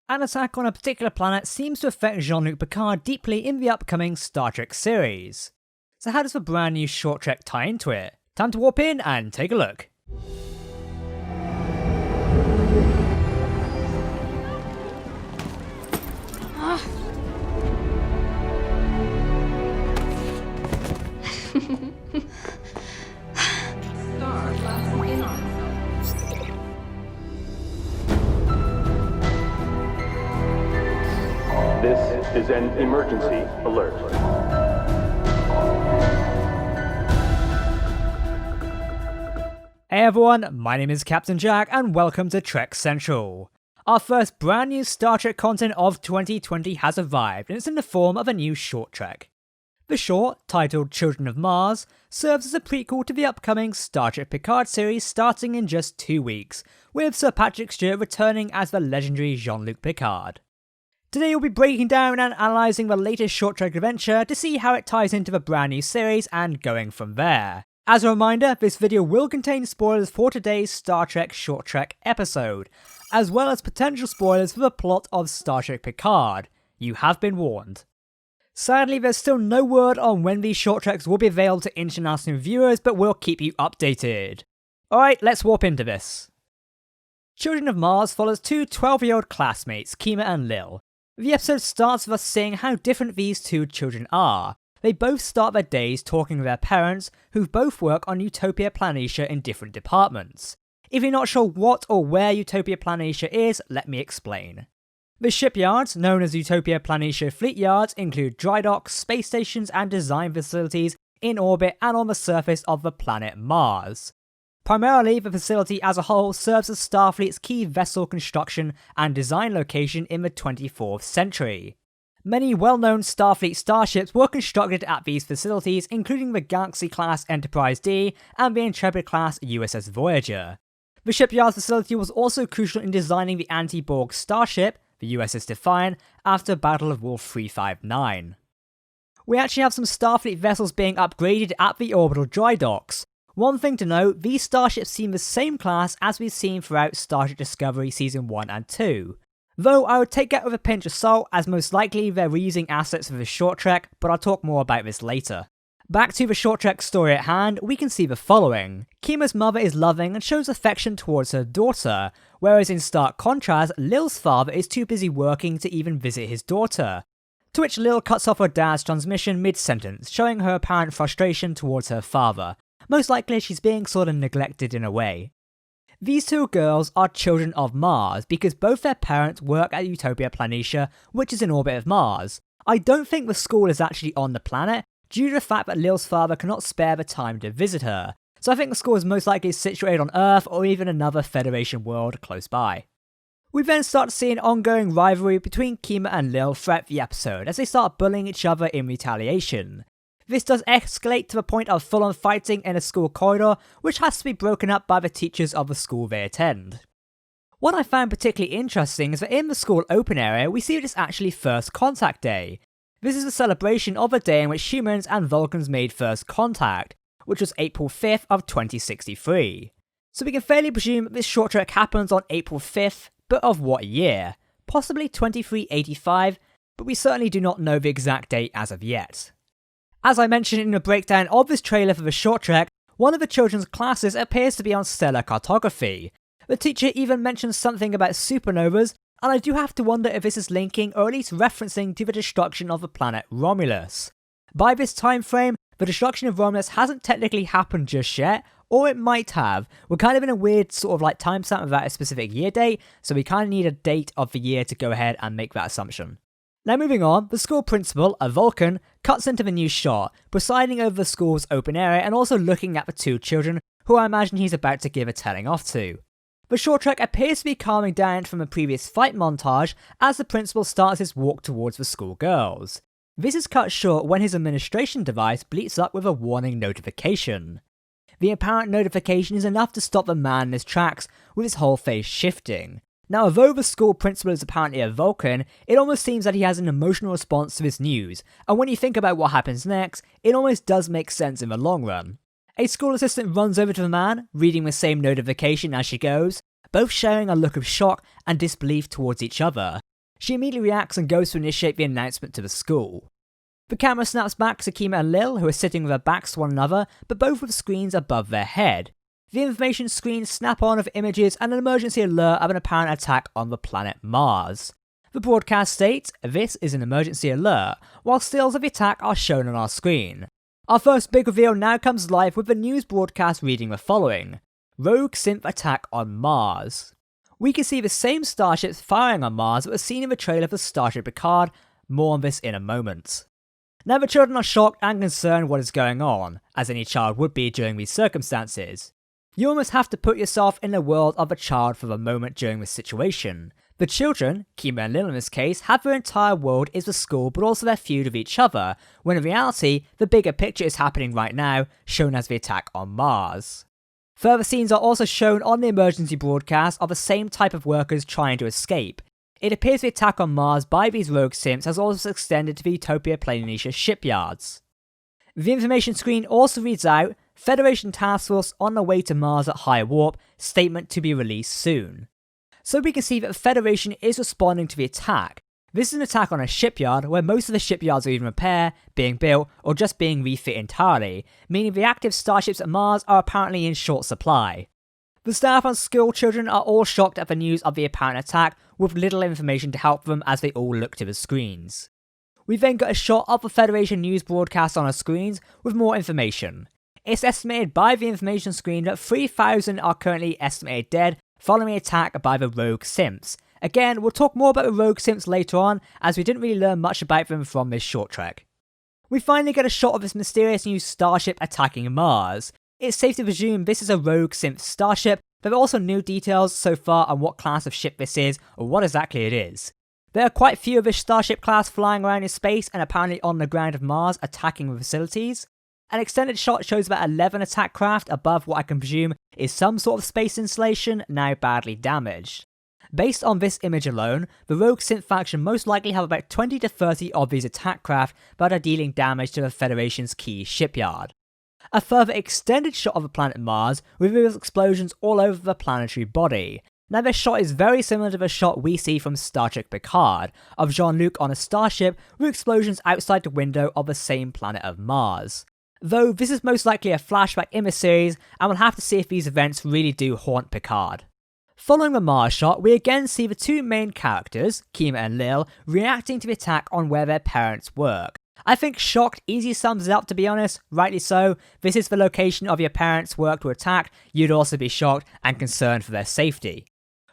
An attack on a particular planet seems to affect Jean-Luc Picard deeply in the upcoming Star Trek series. So how does the brand new short trek tie into it? Time to warp in and take a look. This is an emergency alert. Hey everyone, my name is Captain Jack and welcome to Trek Central. Our first brand new Star Trek content of 2020 has arrived and it's in the form of a new short trek. The short, titled Children of Mars, serves as a prequel to the upcoming Star Trek Picard series starting in just 2 weeks, with Sir Patrick Stewart returning as the legendary Jean-Luc Picard. Today we'll be breaking down and analysing the latest short trek adventure to see how it ties into the brand new series and going from there. As a reminder, this video will contain spoilers for today's Star Trek short trek episode, as well as potential spoilers for the plot of Star Trek Picard. You have been warned. Sadly, there's still no word on when these short treks will be available to international viewers, but we'll keep you updated. Alright, let's warp into this. Children of Mars follows two 12-year-old classmates, Kima and Lil. The episode starts with us seeing how different these two children are. They both start their days talking with their parents, who both work on Utopia Planitia in different departments. If you're not sure what or where Utopia Planitia is, let me explain. The shipyards, known as Utopia Planitia Fleet Yards, include dry docks, space stations and design facilities in orbit and on the surface of the planet Mars. Primarily, the facility as a whole serves as Starfleet's key vessel construction and design location in the 24th century. Many well-known Starfleet starships were constructed at these facilities, including the Galaxy-class Enterprise D and the Intrepid-class USS Voyager. The shipyard's facility was also crucial in designing the anti-Borg Starship, the USS Defiant, after Battle of Wolf 359. We actually have some Starfleet vessels being upgraded at the orbital dry docks. One thing to note, these starships seem the same class as we've seen throughout Star Trek Discovery Season 1 and 2. Though I would take that with a pinch of salt, as most likely they're reusing assets for the short trek, but I'll talk more about this later. Back to the short trek story at hand, we can see the following. Kima's mother is loving and shows affection towards her daughter, whereas in stark contrast, Lil's father is too busy working to even visit his daughter. To which Lil cuts off her dad's transmission mid-sentence, showing her apparent frustration towards her father. Most likely she's being sort of neglected in a way. These two girls are children of Mars because both their parents work at Utopia Planitia, which is in orbit of Mars. I don't think the school is actually on the planet, due to the fact that Lil's father cannot spare the time to visit her, so I think the school is most likely situated on Earth or even another Federation world close by. We then start to see an ongoing rivalry between Kima and Lil throughout the episode as they start bullying each other in retaliation. This does escalate to the point of full-on fighting in a school corridor, which has to be broken up by the teachers of the school they attend. What I found particularly interesting is that in the school open area, we see that it's actually First Contact Day. This is a celebration of a day in which humans and Vulcans made first contact, which was April 5th of 2063. So we can fairly presume that this short trek happens on April 5th, but of what year? Possibly 2385, but we certainly do not know the exact date as of yet. As I mentioned in the breakdown of this trailer for the short trek, one of the children's classes appears to be on stellar cartography. The teacher even mentions something about supernovas, and I do have to wonder if this is linking or at least referencing to the destruction of the planet Romulus. By this time frame, the destruction of Romulus hasn't technically happened just yet, or it might have. We're kind of in a weird sort of like timestamp without a specific year date, so we kind of need a date of the year to go ahead and make that assumption. Now moving on, the school principal, a Vulcan, cuts into the new shot, presiding over the school's open area and also looking at the two children who I imagine he's about to give a telling off to. The short trek appears to be calming down from a previous fight montage as the principal starts his walk towards the school girls. This is cut short when his administration device bleeps up with a warning notification. The apparent notification is enough to stop the man in his tracks, with his whole face shifting. Now, although the school principal is apparently a Vulcan, it almost seems that he has an emotional response to this news, and when you think about what happens next, it almost does make sense in the long run. A school assistant runs over to the man, reading the same notification as she goes, both sharing a look of shock and disbelief towards each other. she immediately reacts and goes to initiate the announcement to the school. The camera snaps back to Kima and Lil, who are sitting with their backs to one another, but both with screens above their head. The information screens snap on of images and an emergency alert of an apparent attack on the planet Mars. The broadcast states, "This is an emergency alert," while stills of the attack are shown on our screen. Our first big reveal now comes live with the news broadcast reading the following: "Rogue synth attack on Mars." We can see the same starships firing on Mars that were seen in the trailer for Starship Picard. More on this in a moment. Now the children are shocked and concerned what is going on, as any child would be during these circumstances. You almost have to put yourself in the world of a child for the moment during this situation. The children, Kima and Lil in this case, have their entire world is the school but also their feud with each other, when in reality, the bigger picture is happening right now, shown as the attack on Mars. Further scenes are also shown on the emergency broadcast of the same type of workers trying to escape. It appears the attack on Mars by these rogue simps has also extended to the Utopia Planitia shipyards. The information screen also reads out, "Federation Task Force on the way to Mars at high warp, statement to be released soon." So we can see that the Federation is responding to the attack. This is an attack on a shipyard where most of the shipyards are either in repair, being built, or just being refit entirely, meaning the active starships at Mars are apparently in short supply. The staff and school children are all shocked at the news of the apparent attack, with little information to help them as they all look to the screens. We then get a shot of the Federation news broadcast on our screens with more information. It's estimated by the information screen that 3,000 are currently estimated dead following the attack by the rogue simps. Again, we'll talk more about the rogue simps later on, as we didn't really learn much about them from this short trek. We finally get a shot of this mysterious new starship attacking Mars. It's safe to presume this is a rogue simp starship, but there are also no details so far on what class of ship this is, or what exactly it is. There are quite few of this starship class flying around in space and apparently on the ground of Mars attacking the facilities. An extended shot shows about 11 attack craft above what I can presume is some sort of space installation, now badly damaged. Based on this image alone, the rogue synth faction most likely have about 20 to 30 of these attack craft that are dealing damage to the Federation's key shipyard. A further extended shot of the planet Mars reveals explosions all over the planetary body. Now this shot is very similar to the shot we see from Star Trek Picard, of Jean-Luc on a starship with explosions outside the window of the same planet of Mars. Though this is most likely a flashback in the series, and we'll have to see if these events really do haunt Picard. Following the Mars shot, we again see the two main characters, Kima and Lil, reacting to the attack on where their parents work. I think shocked easily sums it up, to be honest, rightly so. This is the location of your parents' work to attack, you'd also be shocked and concerned for their safety.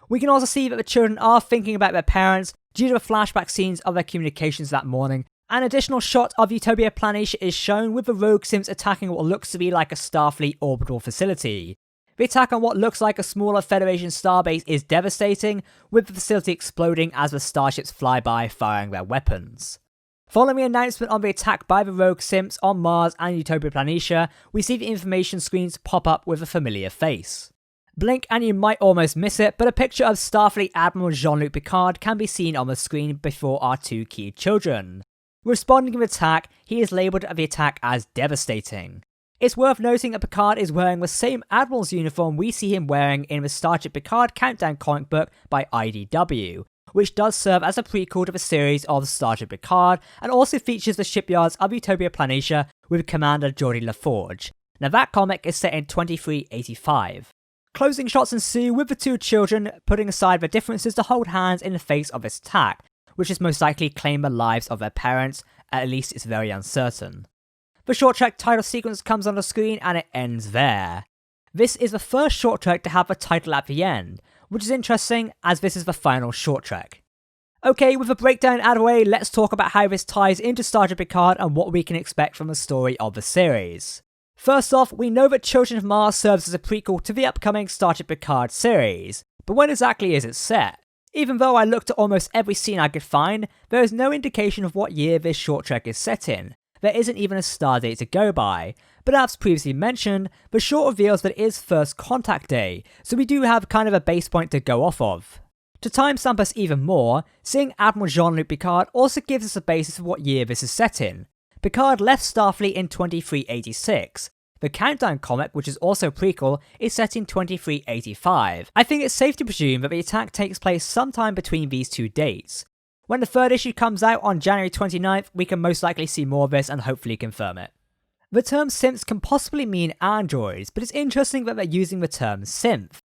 We can also see that the children are thinking about their parents due to the flashback scenes of their communications that morning. An additional shot of Utopia Planitia is shown with the rogue simps attacking what looks to be like a Starfleet orbital facility. The attack on what looks like a smaller Federation starbase is devastating, with the facility exploding as the starships fly by firing their weapons. Following the announcement on the attack by the rogue simps on Mars and Utopia Planitia, we see the information screens pop up with a familiar face. Blink and you might almost miss it, but a picture of Starfleet Admiral Jean-Luc Picard can be seen on the screen before our two key children. Responding to the attack, he is labelled the attack as devastating. It's worth noting that Picard is wearing the same Admiral's uniform we see him wearing in the Starship Picard Countdown comic book by IDW, which does serve as a prequel to the series of Starship Picard and also features the shipyards of Utopia Planitia with Commander Geordi LaForge. Now that comic is set in 2385. Closing shots ensue with the two children putting aside their differences to hold hands in the face of this attack, which is most likely claim the lives of their parents, at least it's very uncertain. The short trek title sequence comes on the screen and it ends there. This is the first short trek to have a title at the end, which is interesting as this is the final short trek. Okay, with the breakdown out of the way, let's talk about how this ties into Star Trek Picard and what we can expect from the story of the series. First off, we know that Children of Mars serves as a prequel to the upcoming Star Trek Picard series, but when exactly is it set? Even though I looked at almost every scene I could find, there is no indication of what year this short trek is set in. There isn't even a star date to go by, but as previously mentioned, the short reveals that it is First Contact Day, so we do have kind of a base point to go off of. To timestamp us even more, seeing Admiral Jean-Luc Picard also gives us a basis of what year this is set in. Picard left Starfleet in 2386. The Countdown comic, which is also a prequel, is set in 2385. I think it's safe to presume that the attack takes place sometime between these two dates. When the third issue comes out on January 29th, we can most likely see more of this and hopefully confirm it. The term synths can possibly mean androids, but it's interesting that they're using the term synth.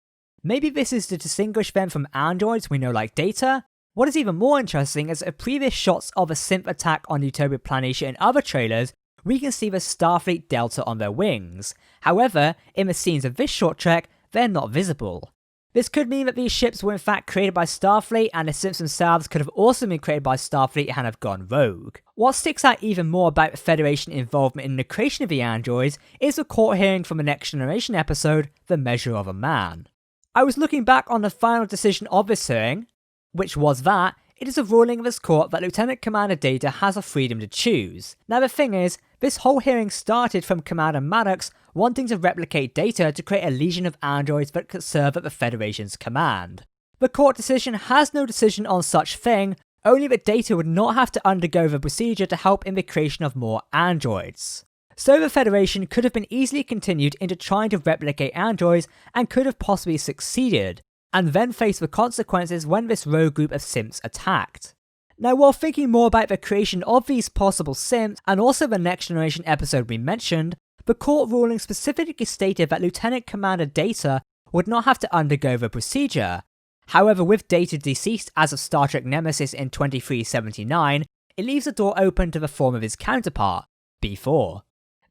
Maybe this is to distinguish them from androids we know like Data. What is even more interesting is that previous shots of a synth attack on Utopia Planitia in other trailers, we can see the Starfleet Delta on their wings. However, in the scenes of this short trek, they're not visible. This could mean that these ships were in fact created by Starfleet, and the synths themselves could have also been created by Starfleet and have gone rogue. What sticks out even more about the Federation involvement in the creation of the androids is the court hearing from the Next Generation episode, The Measure of a Man. I was looking back on the final decision of this hearing, which was that it is a ruling of this court that Lieutenant Commander Data has a freedom to choose. Now the thing is, this whole hearing started from Commander Maddox wanting to replicate Data to create a legion of androids that could serve at the Federation's command. The court decision has no decision on such thing, only that Data would not have to undergo the procedure to help in the creation of more androids. So the Federation could have been easily continued into trying to replicate androids and could have possibly succeeded, and then faced the consequences when this rogue group of synths attacked. Now, while thinking more about the creation of these possible synths and also the Next Generation episode we mentioned, the court ruling specifically stated that Lieutenant Commander Data would not have to undergo the procedure. However, with Data deceased as of Star Trek Nemesis in 2379, it leaves the door open to the form of his counterpart, B4.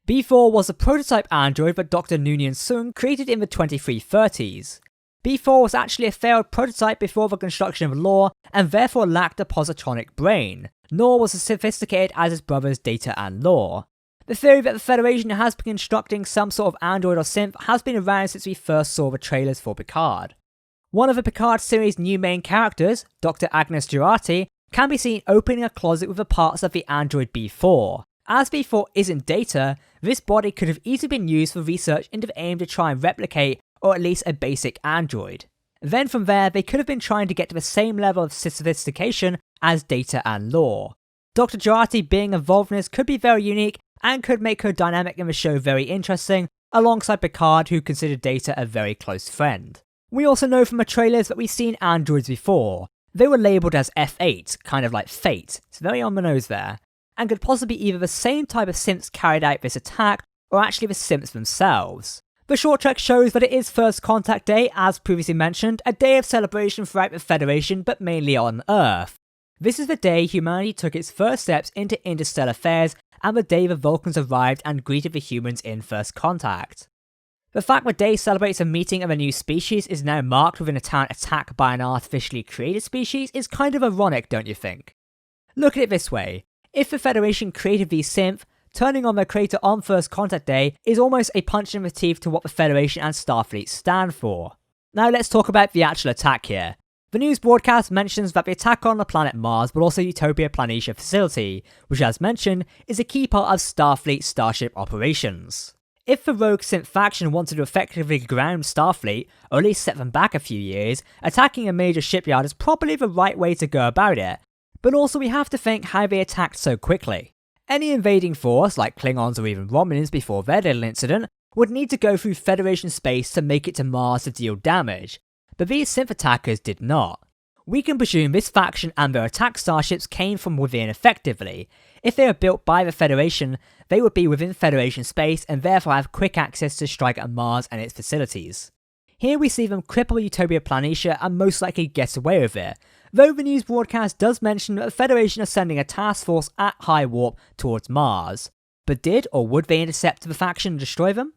B4 was a prototype android that Dr. Noonien Sung created in the 2330s. B4 was actually a failed prototype before the construction of Lore, and therefore lacked a positronic brain, nor was as sophisticated as his brothers Data and Lore. The theory that the Federation has been constructing some sort of android or synth has been around since we first saw the trailers for Picard. One of the Picard series' new main characters, Dr. Agnes Jurati, can be seen opening a closet with the parts of the android B4. As B4 isn't Data, this body could have easily been used for research into the aim to try and replicate, or at least a basic android. Then from there, they could have been trying to get to the same level of sophistication as Data and Lore. Dr. Jurati being involved in this could be very unique and could make her dynamic in the show very interesting, alongside Picard, who considered Data a very close friend. We also know from the trailers that we've seen androids before. They were labelled as F8, kind of like Fate, it's very on the nose there, and could possibly be either the same type of synths carried out this attack, or actually the synths themselves. The short trek shows that it is First Contact Day, as previously mentioned, a day of celebration throughout the Federation, but mainly on Earth. This is the day humanity took its first steps into interstellar affairs, and the day the Vulcans arrived and greeted the humans in First Contact. The fact the day celebrates a meeting of a new species is now marked with an apparent attack by an artificially created species is kind of ironic, don't you think? Look at it this way, if the Federation created these synths, turning on their creator on First Contact Day is almost a punch in the teeth to what the Federation and Starfleet stand for. Now let's talk about the actual attack here. The news broadcast mentions that the attack on the planet Mars, but also Utopia Planitia facility, which as mentioned, is a key part of Starfleet Starship operations. If the rogue synth faction wanted to effectively ground Starfleet, or at least set them back a few years, attacking a major shipyard is probably the right way to go about it. But also we have to think how they attacked so quickly. Any invading force, like Klingons or even Romulans before their little incident, would need to go through Federation space to make it to Mars to deal damage, but these synth attackers did not. We can presume this faction and their attack starships came from within effectively. If they were built by the Federation, they would be within Federation space and therefore have quick access to strike at Mars and its facilities. Here we see them cripple Utopia Planitia and most likely get away with it, though the news broadcast does mention that the Federation is sending a task force at high warp towards Mars. But did or would they intercept the faction and destroy them?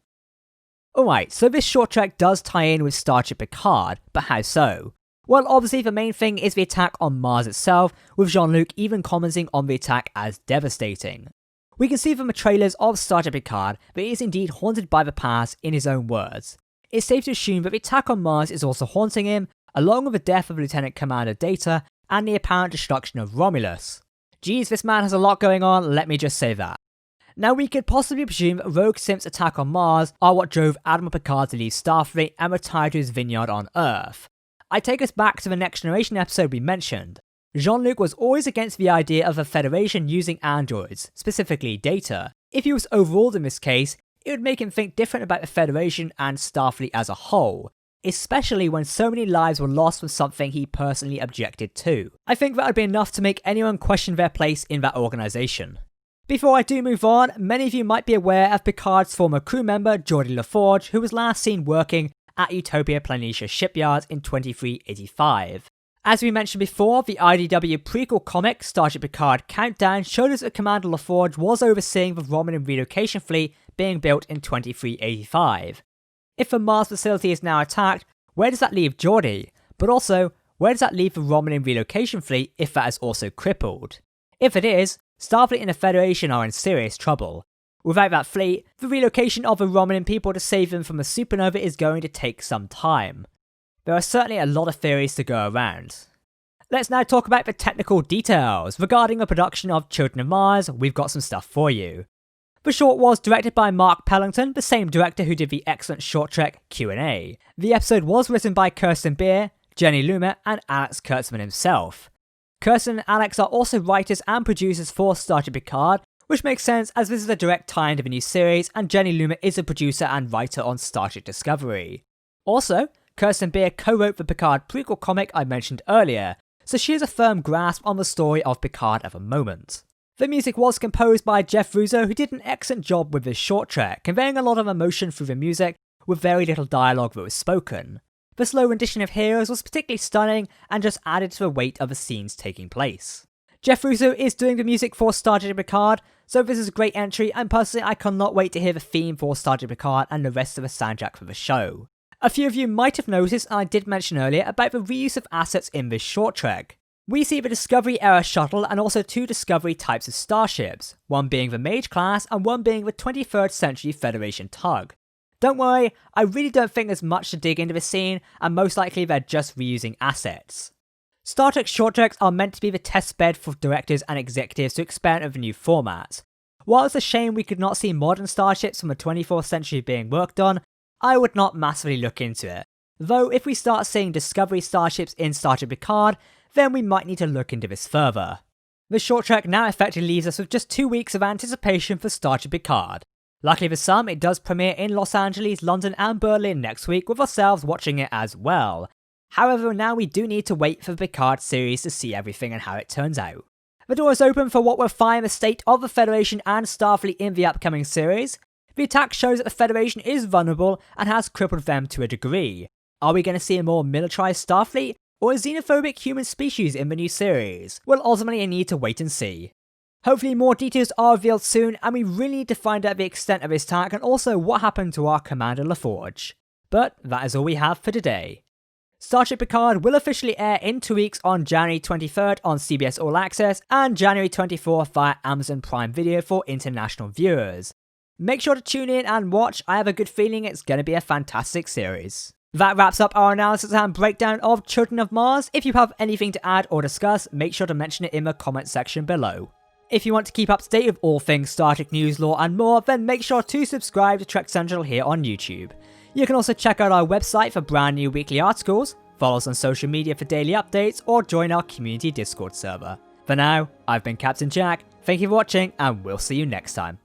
Alright, so this short trek does tie in with Starship Picard, but how so? Well, obviously the main thing is the attack on Mars itself, with Jean-Luc even commenting on the attack as devastating. We can see from the trailers of Starship Picard that he is indeed haunted by the past in his own words. It's safe to assume that the attack on Mars is also haunting him, along with the death of Lieutenant Commander Data and the apparent destruction of Romulus. Geez, this man has a lot going on, let me just say that. Now we could possibly presume that Rogue Synth's attack on Mars are what drove Admiral Picard to leave Starfleet and retire to his vineyard on Earth. I take us back to the Next Generation episode we mentioned. Jean-Luc was always against the idea of the Federation using androids, specifically Data. If he was overruled in this case, it would make him think different about the Federation and Starfleet as a whole. especially when so many lives were lost from something he personally objected to. I think that would be enough to make anyone question their place in that organisation. Before I do move on, many of you might be aware of Picard's former crew member Geordi LaForge, who was last seen working at Utopia Planitia shipyards in 2385. As we mentioned before, the IDW prequel comic Starship Picard Countdown showed us that Commander LaForge was overseeing the Romulan relocation fleet being built in 2385. If the Mars facility is now attacked, where does that leave Geordi? But also, where does that leave the Romulan relocation fleet if that is also crippled? If it is, Starfleet and the Federation are in serious trouble. Without that fleet, the relocation of the Romulan people to save them from a supernova is going to take some time. There are certainly a lot of theories to go around. Let's now talk about the technical details. Regarding the production of Children of Mars, we've got some stuff for you. The short was directed by Mark Pellington, the same director who did the excellent short trek Q&A. The episode was written by Kirsten Beer, Jenny Lumet, and Alex Kurtzman himself. Kirsten and Alex are also writers and producers for Starship Picard, which makes sense as this is a direct tie-in to the new series, and Jenny Lumet is a producer and writer on Starship Discovery. Also, Kirsten Beer co-wrote the Picard prequel comic I mentioned earlier, so she has a firm grasp on the story of Picard at the moment. The music was composed by Jeff Russo, who did an excellent job with this short trek, conveying a lot of emotion through the music with very little dialogue that was spoken. The slow rendition of Heroes was particularly stunning and just added to the weight of the scenes taking place. Jeff Russo is doing the music for Starship Picard, so this is a great entry, and personally I cannot wait to hear the theme for Starship Picard and the rest of the soundtrack for the show. A few of you might have noticed, and I did mention earlier, about the reuse of assets in this short trek. We see the Discovery-era shuttle and also two Discovery types of starships, one being the Mage class and one being the 23rd century Federation tug. Don't worry, I really don't think there's much to dig into this scene, and most likely they're just reusing assets. Star Trek short treks are meant to be the test bed for directors and executives to experiment with the new format. While it's a shame we could not see modern starships from the 24th century being worked on, I would not massively look into it. Though if we start seeing Discovery starships in Starship Picard, then we might need to look into this further. The short trek now effectively leaves us with just 2 weeks of anticipation for Starship Picard. Luckily for some, it does premiere in Los Angeles, London and Berlin next week, with ourselves watching it as well. However, now we do need to wait for the Picard series to see everything and how it turns out. The door is open for what will find the state of the Federation and Starfleet in the upcoming series. The attack shows that the Federation is vulnerable and has crippled them to a degree. Are we going to see a more militarized Starfleet, or a xenophobic human species in the new series? We'll ultimately need to wait and see. Hopefully more details are revealed soon, and we really need to find out the extent of this attack and also what happened to our Commander LaForge. But that is all we have for today. Starship Picard will officially air in 2 weeks on January 23rd on CBS All Access and January 24th via Amazon Prime Video for international viewers. Make sure to tune in and watch. I have a good feeling it's going to be a fantastic series. That wraps up our analysis and breakdown of Children of Mars. If you have anything to add or discuss, make sure to mention it in the comment section below. If you want to keep up to date with all things Star Trek news, lore and more, then make sure to subscribe to Trek Central here on YouTube. You can also check out our website for brand new weekly articles, follow us on social media for daily updates, or join our community Discord server. For now, I've been Captain Jack, thank you for watching, and we'll see you next time.